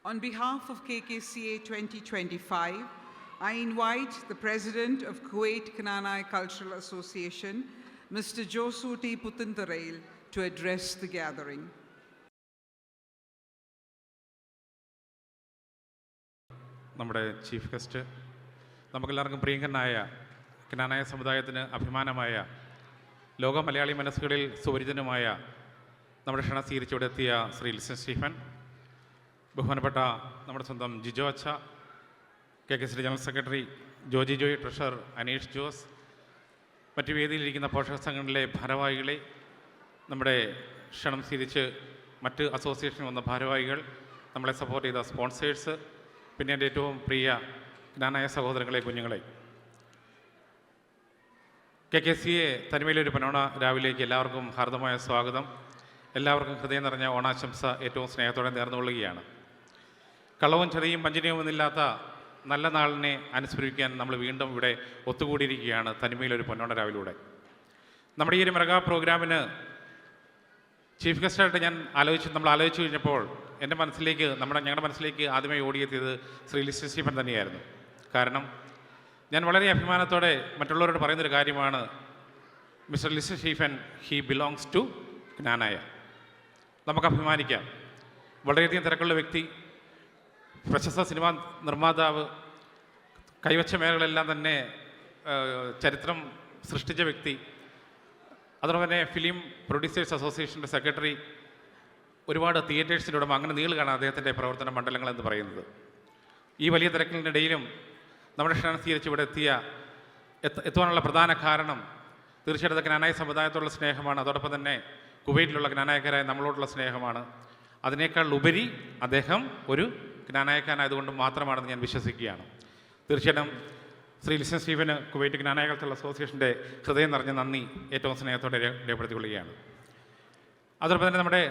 On behalf of KKCA 2025, I invite the President of Kuwait Knanaya Cultural Association, Mr. Josu T. Puttintarail, to address the gathering. നമ്മുടെ chief guest, നമുക്കെല്ലാവർക്കും പ്രിയങ്കരനായ ക്നാനായ സമുദായത്തിന് അഭിമാനമായ ലോക മലയാളി മനസ്സുകളിൽ സുപരിചിതനുമായ നമ്മുടെ ക്ഷണം സ്വീകരിച്ചിവിടെ എത്തിയ ശ്രീ ലിസൺ സ്റ്റീഫൻ, ബഹുമാനപ്പെട്ട നമ്മുടെ സ്വന്തം ജിജോ അച്ച, KKCA general secretary Joji Joy, treasurer Aneesh Jose, മറ്റു വേദിയിലിരിക്കുന്ന പോഷക സംഘടനയിലെ ഭാരവാഹികളെ, നമ്മുടെ ക്ഷണം സ്വീകരിച്ച് മറ്റ് അസോസിയേഷൻ വന്ന ഭാരവാഹികൾ, നമ്മളെ സപ്പോർട്ട് ചെയ്ത സ്പോൺസേഴ്സ്, പിന്നെ എൻ്റെ ഏറ്റവും പ്രിയ ജ്ഞാനായ സഹോദരങ്ങളെ, കുഞ്ഞുങ്ങളെ, KKCA തനിമയിലൊരു പൊന്നോണ രാവിലേക്ക് എല്ലാവർക്കും ഹാർദമായ സ്വാഗതം. എല്ലാവർക്കും ഹൃദയം നിറഞ്ഞ ഓണാശംസ ഏറ്റവും സ്നേഹത്തോടെ നേർന്നുകൊള്ളുകയാണ്. കളവും ചതിയും വഞ്ചനയുമൊന്നുമില്ലാത്ത നല്ല നാളിനെ അനുസ്മരിക്കാൻ നമ്മൾ വീണ്ടും ഇവിടെ ഒത്തുകൂടിയിരിക്കുകയാണ് തനിമയിലൊരു പൊന്നോണ രാവിലൂടെ. നമ്മുടെ ഈ ഒരു മെഗാ പ്രോഗ്രാമിന് ചീഫ് ഗസ്റ്റായിട്ട് നമ്മൾ ആലോചിച്ച് കഴിഞ്ഞപ്പോൾ എൻ്റെ മനസ്സിലേക്ക്, ഞങ്ങളുടെ മനസ്സിലേക്ക് ആദ്യമായി ഓടിയെത്തിയത് ശ്രീ ലിസൺ സ്റ്റീഫൻ തന്നെയായിരുന്നു. കാരണം ഞാൻ വളരെ അഭിമാനത്തോടെ മറ്റുള്ളവരോട് പറയുന്നൊരു കാര്യമാണ്, mister Lison Stephen, he belongs to Knanaya. നമുക്ക് അഭിമാനിക്കാം. വളരെയധികം തിരക്കുള്ള വ്യക്തി, പ്രശസ്ത സിനിമാ നിർമ്മാതാവ്, കൈവച്ച മേഖലകളെല്ലാം തന്നെ ചരിത്രം സൃഷ്ടിച്ച വ്യക്തി, അതോടൊപ്പം തന്നെ ഫിലിം പ്രൊഡ്യൂസേഴ്സ് അസോസിയേഷൻ്റെ സെക്രട്ടറി, ഒരുപാട് തിയേറ്റേഴ്സിൻ്റെ ഉടമ, അങ്ങനെ നീളുകയാണ് അദ്ദേഹത്തിൻ്റെ പ്രവർത്തന മണ്ഡലങ്ങൾ എന്ന് പറയുന്നത്. ഈ വലിയ തിരക്കിനിടയിലും നമ്മുടെ ക്ഷണം സ്വീകരിച്ച് ഇവിടെ എത്തുവാനുള്ള പ്രധാന കാരണം തീർച്ചയായിട്ടും ക്നാനായ സമുദായത്തോടുള്ള സ്നേഹമാണ്. അതോടൊപ്പം തന്നെ കുവൈറ്റിലുള്ള ക്നാനായക്കാരായ നമ്മളോടുള്ള സ്നേഹമാണ്. അതിനേക്കാൾ ഉപരി അദ്ദേഹം ഒരു ക്നാനായക്കാനായതുകൊണ്ട് മാത്രമാണെന്ന് ഞാൻ വിശ്വസിക്കുകയാണ്. തീർച്ചയായിട്ടും Shri listen Stephen Kuwait Knanaya cultural അസോസിയേഷൻ്റെ ഹൃദയം നിറഞ്ഞ നന്ദി ഏറ്റവും സ്നേഹത്തോടെ രേഖപ്പെടുത്തിക്കൊള്ളുകയാണ്. അതോടൊപ്പം തന്നെ നമ്മുടെ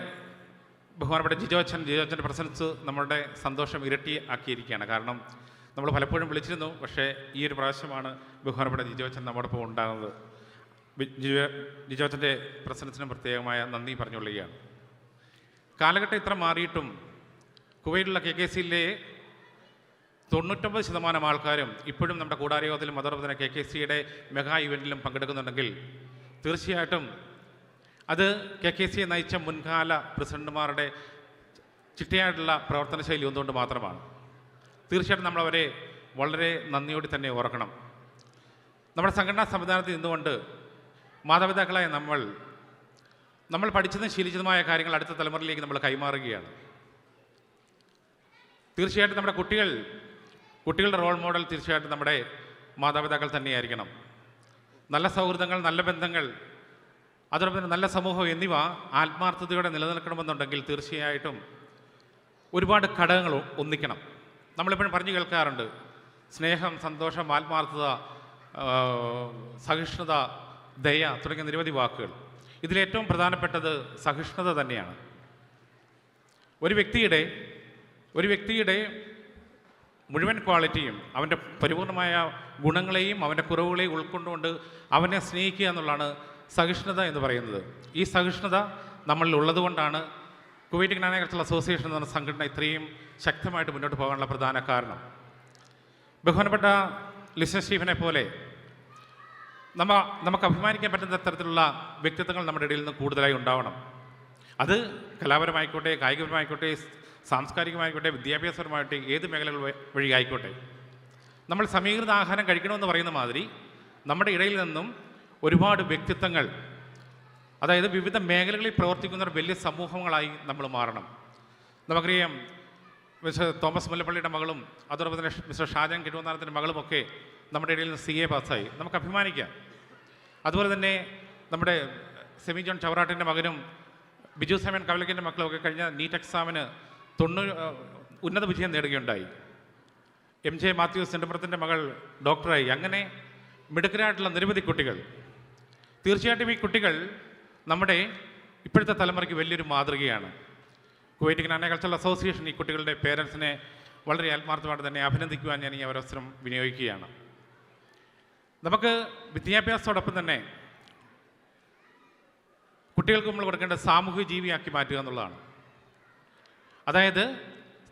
ബഹുമാനപ്പെട്ട ജിജോ അച്ഛൻ്റെ പ്രസൻസ് നമ്മളുടെ സന്തോഷം ഇരട്ടി ആക്കിയിരിക്കുകയാണ്. കാരണം നമ്മൾ പലപ്പോഴും വിളിച്ചിരുന്നു, പക്ഷേ ഈ ഒരു പ്രാവശ്യമാണ് ബഹുമാനപ്പെട്ട ജിജോ അച്ഛൻ നമ്മോടൊപ്പം ഉണ്ടാകുന്നത്. ജിജോ അച്ഛൻ്റെ പ്രസൻസിനും പ്രത്യേകമായ നന്ദി പറഞ്ഞുകൊള്ളുകയാണ്. കാലഘട്ടം ഇത്ര മാറിയിട്ടും കുവൈറ്റിലുള്ള KKCയിലെ 99% ആൾക്കാരും ഇപ്പോഴും നമ്മുടെ കൂടാരയോഗത്തിലും അതോടൊപ്പം തന്നെ KKCയുടെ മെഗാ ഇവൻറ്റിലും പങ്കെടുക്കുന്നുണ്ടെങ്കിൽ തീർച്ചയായിട്ടും അത് KKCയെ നയിച്ച മുൻകാല പ്രസിഡന്റുമാരുടെ ചിട്ടയായിട്ടുള്ള പ്രവർത്തന ശൈലി ഒന്നുകൊണ്ട് മാത്രമാണ്. തീർച്ചയായിട്ടും നമ്മളവരെ വളരെ നന്ദിയോടെ തന്നെ ഓർക്കണം. നമ്മുടെ സംഘടനാ സംവിധാനത്തിൽ നിന്നുകൊണ്ട് മാതാപിതാക്കളായ നമ്മൾ പഠിച്ചതും ശീലിച്ചതുമായ കാര്യങ്ങൾ അടുത്ത തലമുറയിലേക്ക് നമ്മൾ കൈമാറുകയാണ്. തീർച്ചയായിട്ടും നമ്മുടെ കുട്ടികളുടെ റോൾ മോഡൽ തീർച്ചയായിട്ടും നമ്മുടെ മാതാപിതാക്കൾ തന്നെയായിരിക്കണം. നല്ല സൗഹൃദങ്ങൾ, നല്ല ബന്ധങ്ങൾ, അതോടൊപ്പം തന്നെ നല്ല സമൂഹം എന്നിവ ആത്മാർത്ഥതയോടെ നിലനിൽക്കണമെന്നുണ്ടെങ്കിൽ തീർച്ചയായിട്ടും ഒരുപാട് ഘടകങ്ങൾ ഒന്നിക്കണം. നമ്മളെപ്പോഴും പറഞ്ഞു കേൾക്കാറുണ്ട്, സ്നേഹം, സന്തോഷം, ആത്മാർത്ഥത, സഹിഷ്ണുത, ദയ തുടങ്ങിയ നിരവധി വാക്കുകൾ. ഇതിലേറ്റവും പ്രധാനപ്പെട്ടത് സഹിഷ്ണുത തന്നെയാണ്. ഒരു വ്യക്തിയുടെ മുഴുവൻ ക്വാളിറ്റിയും, അവൻ്റെ പരിപൂർണമായ ഗുണങ്ങളെയും അവൻ്റെ കുറവുകളെയും ഉൾക്കൊണ്ടുകൊണ്ട് അവനെ സ്നേഹിക്കുക എന്നുള്ളതാണ് സഹിഷ്ണുത എന്ന് പറയുന്നത്. ഈ സഹിഷ്ണുത നമ്മളിൽ ഉള്ളതുകൊണ്ടാണ് കുവൈറ്റ് ക്നാനായ കൾച്ചറൽ അസോസിയേഷൻ എന്ന സംഘടന ഇത്രയും ശക്തമായിട്ട് മുന്നോട്ട് പോകാനുള്ള പ്രധാന കാരണം. ബഹുമാനപ്പെട്ട ലിസൺ സ്റ്റീഫനെ പോലെ നമുക്ക് അഭിമാനിക്കാൻ പറ്റുന്ന തരത്തിലുള്ള വ്യക്തിത്വങ്ങൾ നമ്മുടെ ഇടയിൽ നിന്ന് കൂടുതലായി ഉണ്ടാവണം. അത് കലാപരമായിക്കോട്ടെ, കായികപരമായിക്കോട്ടെ, സാംസ്കാരികമായിക്കോട്ടെ, വിദ്യാഭ്യാസപരമായിട്ടെ, ഏത് മേഖലകൾ വഴി ആയിക്കോട്ടെ. നമ്മൾ സമീകൃത ആഹാരം കഴിക്കണമെന്ന് പറയുന്ന മാതിരി നമ്മുടെ ഇടയിൽ നിന്നും ഒരുപാട് വ്യക്തിത്വങ്ങൾ, അതായത് വിവിധ മേഖലകളിൽ പ്രവർത്തിക്കുന്ന വലിയ സമൂഹങ്ങളായി നമ്മൾ മാറണം. നമുക്കറിയാം, മിസ്റ്റർ തോമസ് മുല്ലപ്പള്ളിയുടെ മകളും അതോടൊപ്പം തന്നെ മിസ്റ്റർ ഷാജൻ കിട്ടുവന്നാനത്തിൻ്റെ മകളുമൊക്കെ നമ്മുടെ ഇടയിൽ നിന്ന് CA പാസ്സായി. നമുക്ക് അഭിമാനിക്കാം. അതുപോലെ തന്നെ നമ്മുടെ സെമി ജോൺ ചവറാട്ടിൻ്റെ മകനും ബിജു സമൻ കവലക്കിൻ്റെ മക്കളുമൊക്കെ കഴിഞ്ഞ നീറ്റ് എക്സാമിന് ഉന്നത വിജയം നേടുകയുണ്ടായി. MJ മാത്യൂസ് നെടുമ്പുറത്തിൻ്റെ മകൾ ഡോക്ടറായി. അങ്ങനെ മിടുക്കരായിട്ടുള്ള നിരവധി കുട്ടികൾ. തീർച്ചയായിട്ടും ഈ കുട്ടികൾ നമ്മുടെ ഇപ്പോഴത്തെ തലമുറയ്ക്ക് വലിയൊരു മാതൃകയാണ്. കുവൈറ്റ് ക്നാനായ കൾച്ചറൽ അസോസിയേഷൻ ഈ കുട്ടികളുടെ പേരൻസിനെ വളരെ ആത്മാർത്ഥമായിട്ട് തന്നെ അഭിനന്ദിക്കുവാൻ ഞാൻ ഈ അവസരം വിനിയോഗിക്കുകയാണ്. നമുക്ക് വിദ്യാഭ്യാസത്തോടൊപ്പം തന്നെ കുട്ടികൾക്ക് നമ്മൾ കൊടുക്കേണ്ട സാമൂഹിക ജീവിയാക്കി മാറ്റുക എന്നുള്ളതാണ്. അതായത്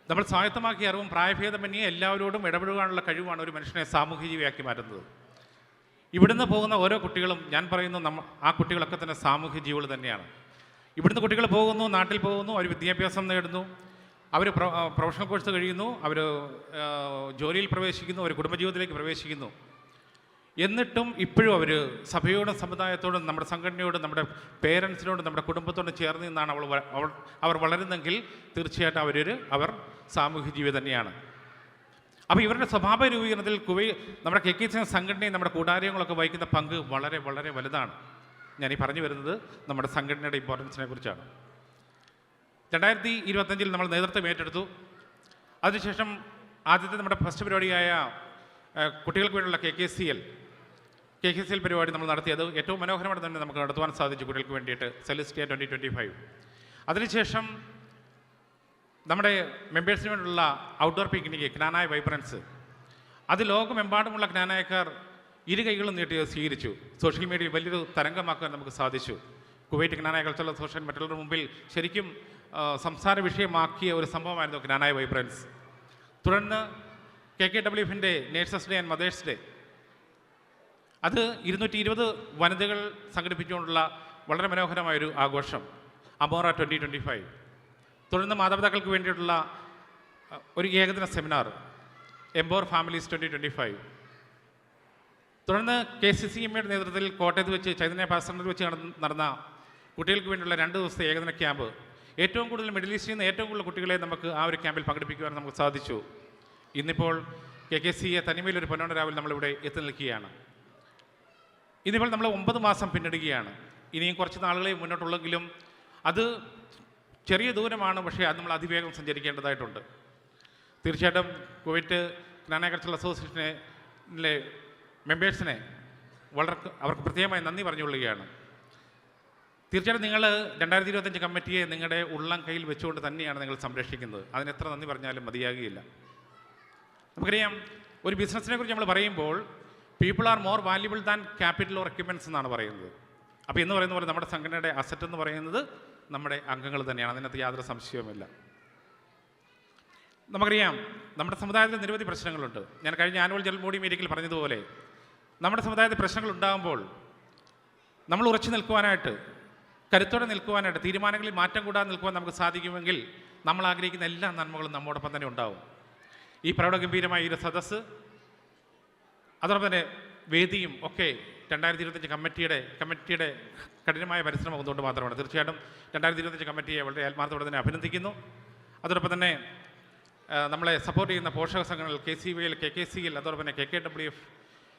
നമ്മൾ സ്വായത്തമാക്കിയ അറിവും പ്രായഭേദമന്യേ എല്ലാവരോടും ഇടപെടുവാനുള്ള കഴിവാണ് ഒരു മനുഷ്യനെ സാമൂഹ്യ ജീവിയാക്കി മാറ്റുന്നത്. ഇവിടുന്ന് പോകുന്ന ഓരോ കുട്ടികളും, ഞാൻ പറയുന്നു, ആ കുട്ടികളൊക്കെ തന്നെ സാമൂഹ്യ ജീവികൾ തന്നെയാണ്. ഇവിടുന്ന് കുട്ടികൾ പോകുന്നു, നാട്ടിൽ പോകുന്നു, അവർ വിദ്യാഭ്യാസം നേടുന്നു, അവർ പ്രൊഫഷണൽ കോഴ്സ് കഴിയുന്നു, അവർ ജോലിയിൽ പ്രവേശിക്കുന്നു, അവർ കുടുംബജീവിതത്തിലേക്ക് പ്രവേശിക്കുന്നു. എന്നിട്ടും ഇപ്പോഴും അവർ സഭയോടും സമുദായത്തോടും നമ്മുടെ സംഘടനയോടും നമ്മുടെ പേരൻസിനോടും നമ്മുടെ കുടുംബത്തോടും ചേർന്ന് നിന്നാണ് അവർ വളരുന്നെങ്കിൽ തീർച്ചയായിട്ടും അവർ സാമൂഹ്യ ജീവി തന്നെയാണ്. അപ്പോൾ ഇവരുടെ സ്വഭാവ രൂപീകരണത്തിൽ നമ്മുടെ KKC സംഘടനയും നമ്മുടെ കൂടാരങ്ങളൊക്കെ വഹിക്കുന്ന പങ്ക് വളരെ വളരെ വലുതാണ്. ഞാനീ പറഞ്ഞു വരുന്നത് നമ്മുടെ സംഘടനയുടെ ഇമ്പോർട്ടൻസിനെ കുറിച്ചാണ്. 2025 നമ്മൾ നേതൃത്വം ഏറ്റെടുത്തു. അതിനുശേഷം ആദ്യത്തെ നമ്മുടെ ഫസ്റ്റ് പരിപാടിയായ കുട്ടികൾക്ക് വേണ്ടിയുള്ള KKCL പരിപാടി നമ്മൾ നടത്തിയത് ഏറ്റവും മനോഹരമായിട്ട് തന്നെ നമുക്ക് നടത്തുവാൻ സാധിച്ചു കുട്ടികൾക്ക് വേണ്ടിയിട്ട്, സെലിസ്റ്റിയ 2025. അതിനുശേഷം നമ്മുടെ മെമ്പേഴ്സിന് വേണ്ടിയുള്ള ഔട്ട്ഡോർ പിക്നിക് ക്നാനായ വൈബ്രൻസ്, അത് ലോകമെമ്പാടുമുള്ള ക്നാനായക്കാർ ഇരു കൈകളും നീട്ടി സ്വീകരിച്ചു. സോഷ്യൽ മീഡിയയിൽ വലിയൊരു തരംഗമാക്കാൻ നമുക്ക് സാധിച്ചു. കുവൈറ്റ് ക്നാനായ കൾച്ചറൽ അസോസിയേഷൻ മറ്റുള്ളവരുടെ മുമ്പിൽ ശരിക്കും സംസാര വിഷയമാക്കിയ ഒരു സംഭവമായിരുന്നു ക്നാനായ വൈബ്രൻസ്. തുടർന്ന് KKWFിൻ്റെ nurses day and mothers day, അത് 220 വനിതകൾ സംഘടിപ്പിച്ചുകൊണ്ടുള്ള വളരെ മനോഹരമായൊരു ആഘോഷം, അമോറ 2025. തുടർന്ന് മാതാപിതാക്കൾക്ക് വേണ്ടിയിട്ടുള്ള ഒരു ഏകദിന സെമിനാർ, എംപവർ ഫാമിലീസ് 2025. തുടർന്ന് KCCMയുടെ നേതൃത്വത്തിൽ കോട്ടയത്ത് വെച്ച് ചൈതന്യ പാസറിൽ വെച്ച് നടന്ന കുട്ടികൾക്ക് വേണ്ടിയുള്ള 2 ദിവസത്തെ ഏകദിന ക്യാമ്പ്, ഏറ്റവും കൂടുതൽ മിഡിൽ ഈസ്റ്റിൽ നിന്ന് ഏറ്റവും കൂടുതൽ കുട്ടികളെ നമുക്ക് ആ ഒരു ക്യാമ്പിൽ പങ്കെടുപ്പിക്കുവാൻ നമുക്ക് സാധിച്ചു. ഇന്നിപ്പോൾ KKCയെ തനിമയിലൊരു പൊന്നോണ രാവിലെ നമ്മളിവിടെ എത്തി നിൽക്കുകയാണ്. ഇന്നിപ്പോൾ നമ്മൾ 9 മാസം പിന്നിടുകയാണ്. ഇനിയും കുറച്ച് നാളുകളെ മുന്നോട്ടുള്ളെങ്കിലും അത് ചെറിയ ദൂരമാണ്, പക്ഷേ അത് നമ്മൾ അതിവേഗം സഞ്ചരിക്കേണ്ടതായിട്ടുണ്ട്. തീർച്ചയായിട്ടും കുവൈറ്റ് ക്നാനായ കൾച്ചറൽ അസോസിയേഷനിലെ മെമ്പേഴ്സിനെ അവർക്ക് പ്രത്യേകമായി നന്ദി പറഞ്ഞുകൊള്ളുകയാണ്. തീർച്ചയായിട്ടും നിങ്ങൾ 2025 കമ്മിറ്റിയെ നിങ്ങളുടെ ഉള്ളം കയ്യിൽ വെച്ചുകൊണ്ട് തന്നെയാണ് നിങ്ങൾ സംരക്ഷിക്കുന്നത്. അതിന് എത്ര നന്ദി പറഞ്ഞാലും മതിയാകുകയില്ല. നമുക്കറിയാം, ഒരു ബിസിനസ്സിനെ കുറിച്ച് നമ്മൾ പറയുമ്പോൾ people are more valuable than capital or equipments എന്നാണ് പറയുന്നത്. അപ്പോൾ എന്ന് പറയുന്ന പോലെ നമ്മുടെ സംഘടനയുടെ അസറ്റ് എന്ന് പറയുന്നത് നമ്മുടെ അംഗങ്ങൾ തന്നെയാണ്. അതിനകത്ത് യാതൊരു സംശയവുമില്ല. നമുക്കറിയാം, നമ്മുടെ സമുദായത്തിൽ നിരവധി പ്രശ്നങ്ങളുണ്ട്. ഞാൻ കഴിഞ്ഞ ആനുവൽ ജനറൽ ബോഡി മീറ്റിംഗിൽ പറഞ്ഞതുപോലെ നമ്മുടെ സമുദായത്തിൽ പ്രശ്നങ്ങൾ ഉണ്ടാകുമ്പോൾ നമ്മൾ ഉറച്ചു നിൽക്കുവാനായിട്ട്, കരുത്തോടെ നിൽക്കുവാനായിട്ട്, തീരുമാനങ്ങളിൽ മാറ്റം കൂടാതെ നിൽക്കുവാൻ നമുക്ക് സാധിക്കുമെങ്കിൽ നമ്മൾ ആഗ്രഹിക്കുന്ന എല്ലാ നന്മകളും നമ്മോടൊപ്പം തന്നെ ഉണ്ടാവും. ഈ പ്രൗഢഗംഭീരമായ ഈ ഒരു സദസ്സ്, അതോടൊപ്പം തന്നെ വേദിയും ഒക്കെ 2025 കമ്മിറ്റിയുടെ കഠിനമായ പരിശ്രമം ഒന്നുകൊണ്ട് മാത്രമാണ്. തീർച്ചയായിട്ടും 2025 കമ്മിറ്റിയെ വളരെ ആത്മാർത്ഥത്തോടെ തന്നെ അഭിനന്ദിക്കുന്നു. അതോടൊപ്പം തന്നെ നമ്മളെ സപ്പോർട്ട് ചെയ്യുന്ന പോഷക സംഘടനകൾ KCVL, KKCL, അതോടൊപ്പം തന്നെ KKWF,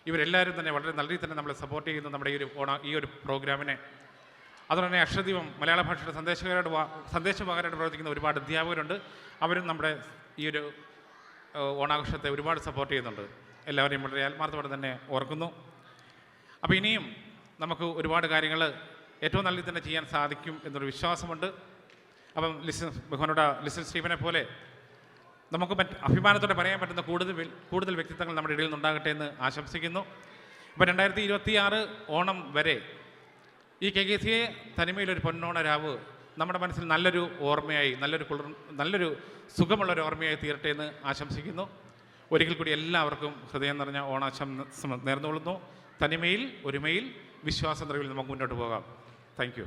ഇവരെല്ലാവരും തന്നെ വളരെ നല്ല രീതിയിൽ തന്നെ നമ്മളെ സപ്പോർട്ട് ചെയ്യുന്നു നമ്മുടെ ഈ ഒരു പ്രോഗ്രാമിനെ. അതുപോലെ തന്നെ അക്ഷരദീപം മലയാള ഭാഷയുടെ സന്ദേശപകരമായിട്ട് പ്രവർത്തിക്കുന്ന ഒരുപാട് അധ്യാപകരുണ്ട്. അവരും നമ്മുടെ ഈ ഒരു ഓണാഘോഷത്തെ ഒരുപാട് സപ്പോർട്ട് ചെയ്യുന്നുണ്ട്. എല്ലാവരെയും വളരെ ആത്മാർത്ഥത്തോടെ തന്നെ ഓർക്കുന്നു. അപ്പോൾ ഇനിയും നമുക്ക് ഒരുപാട് കാര്യങ്ങൾ ഏറ്റവും നല്ല തന്നെ ചെയ്യാൻ സാധിക്കും എന്നൊരു വിശ്വാസമുണ്ട്. അപ്പം ബഹുമാനോട് ലിസൺ സ്റ്റീഫനെ പോലെ നമുക്ക് അഭിമാനത്തോടെ പറയാൻ പറ്റുന്ന കൂടുതൽ വ്യക്തിത്വങ്ങൾ നമ്മുടെ ഇടയിൽ നിന്നുണ്ടാകട്ടെ എന്ന് ആശംസിക്കുന്നു. ഇപ്പോൾ 2026 ഓണം വരെ ഈ KKCയെ തനിമയിലൊരു പൊന്നോണ രാവ് നമ്മുടെ മനസ്സിൽ നല്ലൊരു ഓർമ്മയായി, നല്ലൊരു സുഖമുള്ളൊരു ഓർമ്മയായി തീരട്ടെ എന്ന് ആശംസിക്കുന്നു. ഒരിക്കൽ കൂടി എല്ലാവർക്കും ഹൃദയം നിറഞ്ഞ ഓണാശംസ നേർന്നുകൊള്ളുന്നു. തനിമയിൽ, ഒരുമയിൽ, വിശ്വാസം നിറവിൽ നമുക്ക് മുന്നോട്ട് പോകാം. Thank you.